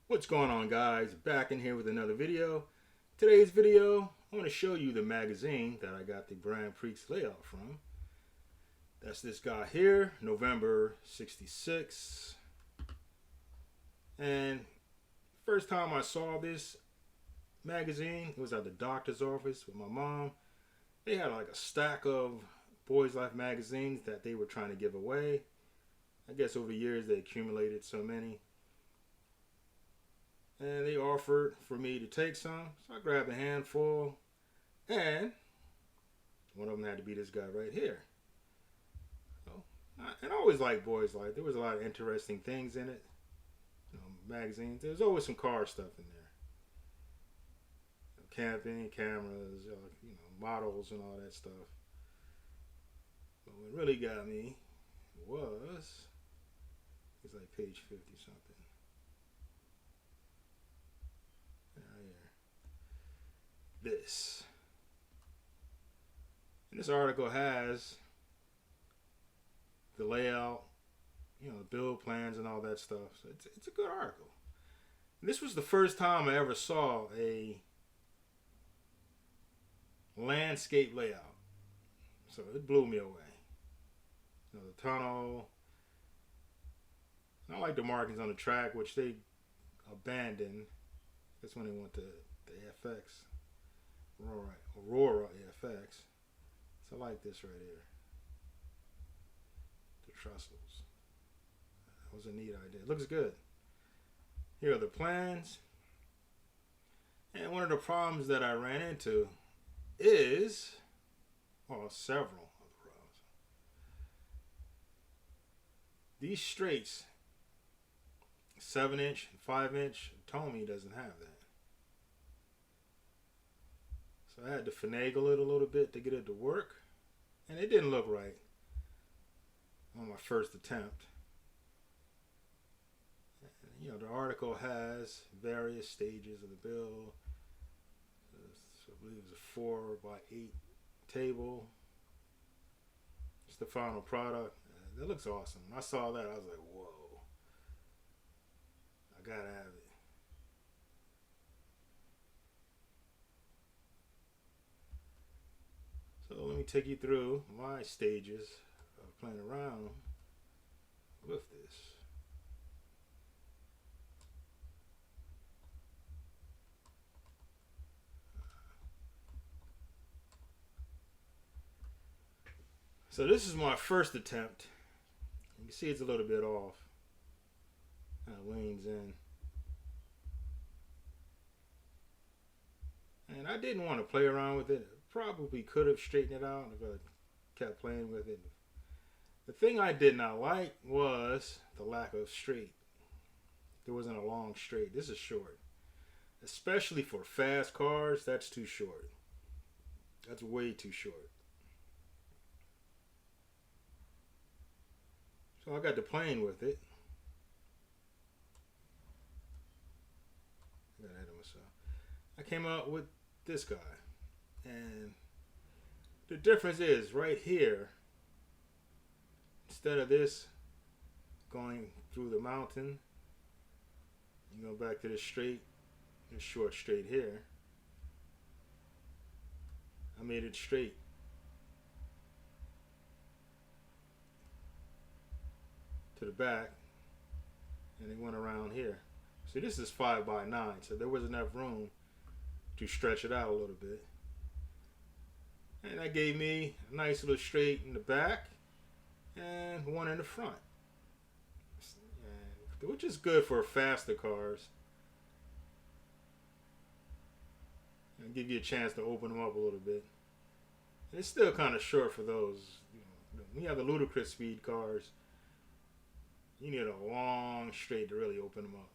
What's going on, guys? Back in here with another video. Today's video, I want to show you the magazine that I got the Grand Prix Layout from. That's this guy here, November 66. And first time I saw this magazine, it was at the doctor's office with my mom. They had like a stack of Boys Life magazines that they were trying to give away. I guess over the years they accumulated so many. And they offered for me to take some. So I grabbed a handful. And one of them had to be this guy right here. So, and I always liked Boys Life. There was a lot of interesting things in it. Magazines. There's always some car stuff in there. Camping, cameras, models and all that stuff. But what really got me was, it's like page 50 something. This. And this article has the layout, the build plans and all that stuff. So it's a good article. And this was the first time I ever saw a landscape layout. So it blew me away. The tunnel. I like the markings on the track, which they abandoned. That's when they went to the FX. Aurora FX. So I like this right here. The trestles. That was a neat idea. It looks good. Here are the plans. And one of the problems that I ran into is, well, several of the problems. These straights, 7-inch and 5-inch, Tomy doesn't have that. So I had to finagle it a little bit to get it to work. And it didn't look right on my first attempt. And, the article has various stages of the build. So I believe it's a 4x8 table. It's the final product. That looks awesome. When I saw that, I was like, whoa. I gotta have it. So let me take you through my stages of playing around with this. So this is my first attempt. You can see it's a little bit off. Kind of leans in. And I didn't want to play around with it. Probably could have straightened it out if I kept playing with it. The thing I did not like was the lack of straight. There wasn't a long straight. This is short. Especially for fast cars, that's too short. That's way too short. So I got to playing with it. I got ahead of myself. I came out with this guy. And the difference is right here, instead of this going through the mountain, you go back to this straight, this short straight here. I made it straight. To the back, and it went around here. See, this is 5x9, so there was enough room to stretch it out a little bit. And that gave me a nice little straight in the back and one in the front. Which is good for faster cars. And give you a chance to open them up a little bit. And it's still kind of short for those. When you have the ludicrous speed cars, you need a long straight to really open them up.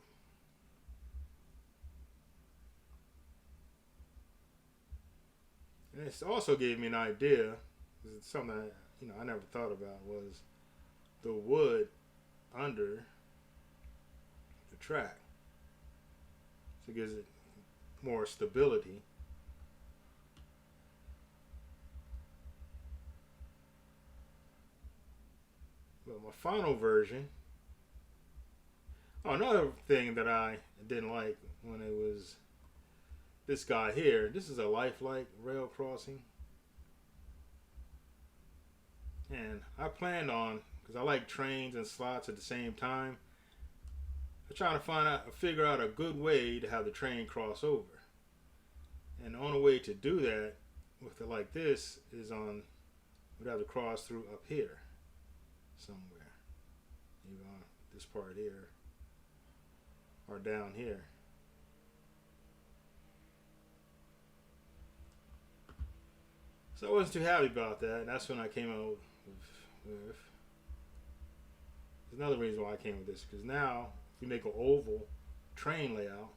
And it also gave me an idea. It's something I never thought about, was the wood under the track. So it gives it more stability. But my final version, Oh, another thing that I didn't like when it was this guy here. This is a Lifelike rail crossing. And I planned on, because I like trains and slots at the same time, I'm trying to figure out a good way to have the train cross over. And the only way to do that with it like this is we'd have to cross through up here somewhere. Maybe on this part here or down here. So I wasn't too happy about that, and that's when I came out with there's another reason why I came with this, because now if you make an oval train layout,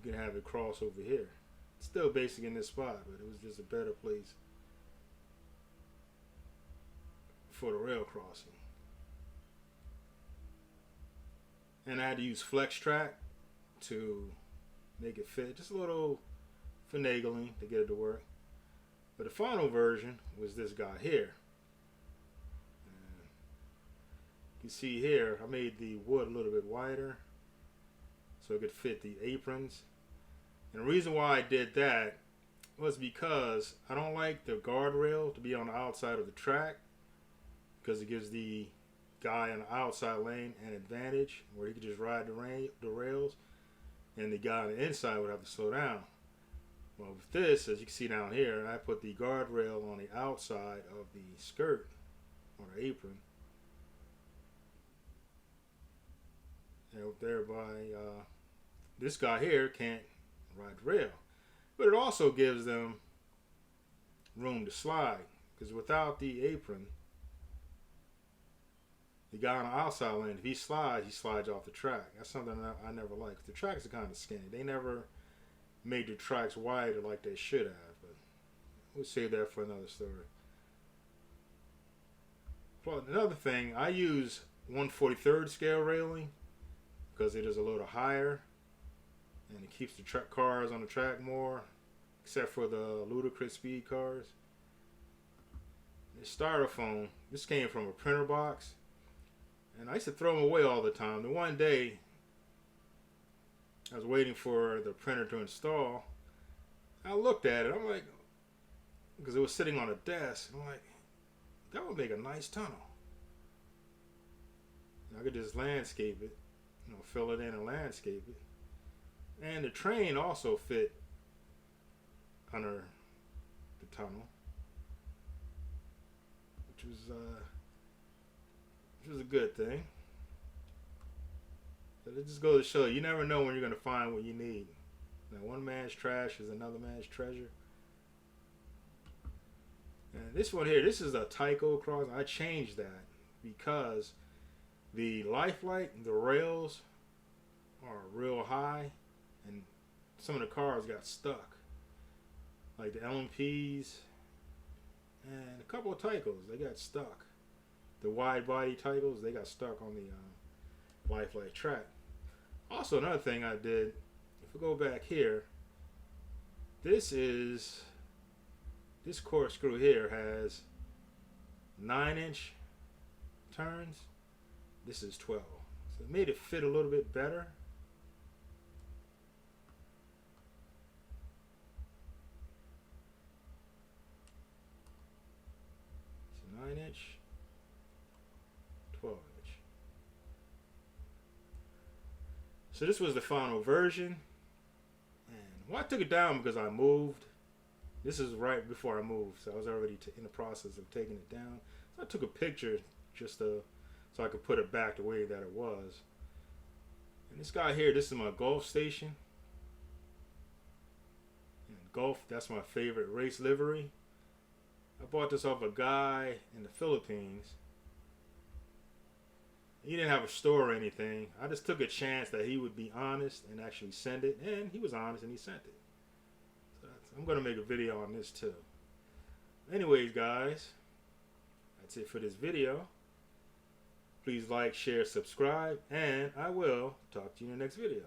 you can have it cross over here. It's still basic in this spot, but it was just a better place for the rail crossing. And I had to use flex track to make it fit, just a little finagling to get it to work. But the final version was this guy here. You can see here I made the wood a little bit wider so it could fit the aprons. And the reason why I did that was because I don't like the guardrail to be on the outside of the track, because it gives the guy on the outside lane an advantage where he could just ride the rails, and the guy on the inside would have to slow down. Well, with this, as you can see down here, I put the guardrail on the outside of the skirt or the apron, and thereby this guy here can't ride the rail. But it also gives them room to slide, because without the apron, the guy on the outside lane, if he slides off the track. That's something that I never liked. The tracks are kind of skinny. They never made the tracks wider like they should have, but we'll save that for another story. Well, another thing, I use 1/43rd scale railing because it is a little higher and it keeps the cars on the track more, except for the ludicrous speed cars. This styrofoam, this came from a printer box, and I used to throw them away all the time. And one day, I was waiting for the printer to install. I looked at it. I'm like, because it was sitting on a desk. I'm like, that would make a nice tunnel. And I could just landscape it, fill it in and landscape it. And the train also fit under the tunnel, which was a good thing. But it just goes to show you never know when you're going to find what you need. Now, one man's trash is another man's treasure. And this one here, this is a Tyco cross. I changed that because the Lifelike, the rails are real high, and some of the cars got stuck. Like the LMPs and a couple of Tycos, they got stuck. The wide body Tycos, they got stuck on the Lifelike track. Also, another thing I did, if we go back here, this corkscrew here has 9-inch turns. This is 12. So it made it fit a little bit better. So 9-inch, 12-inch. So this was the final version. And well, I took it down because I moved. This is right before I moved, so I was already in the process of taking it down. So I took a picture just so I could put it back the way that it was. And this guy here, this is my golf station. And golf, that's my favorite race livery. I bought this off a guy in the Philippines. He didn't have a store or anything. I just took a chance that he would be honest and actually send it. And he was honest and he sent it. So I'm going to make a video on this too. Anyways, guys, that's it for this video. Please like, share, subscribe, and I will talk to you in the next video.